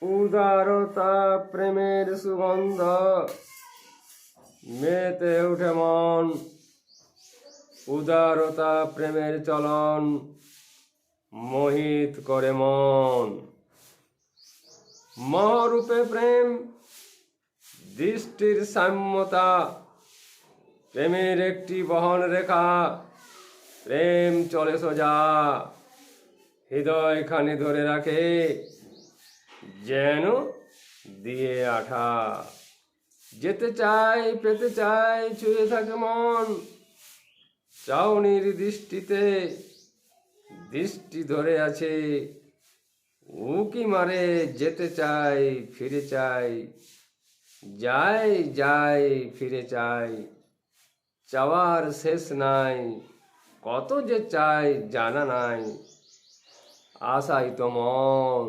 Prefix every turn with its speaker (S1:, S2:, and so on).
S1: উদারতা প্রেমের সুগন্ধ মেতে উঠে মন, উদারতা প্রেমের চলন মোহিত করে মন। মহরূপে প্রেম দৃষ্টির সাম্যতা, প্রেমের একটি বহন রেখা, প্রেম চলে সোজা, হৃদয় খানি ধরে রাখে যেন দিয়ে আঠা। যেতে চাই পেতে চাই ছুঁয়ে থাকে মন, চাউনির দৃষ্টিতে দৃষ্টি ধরে আছে, উকি মারে যেতে চাই ফিরে চাই, যাই যাই ফিরে চাই, চাওয়ার শেষ নাই, কত যে চাই জানা নাই, আশাই তো মন।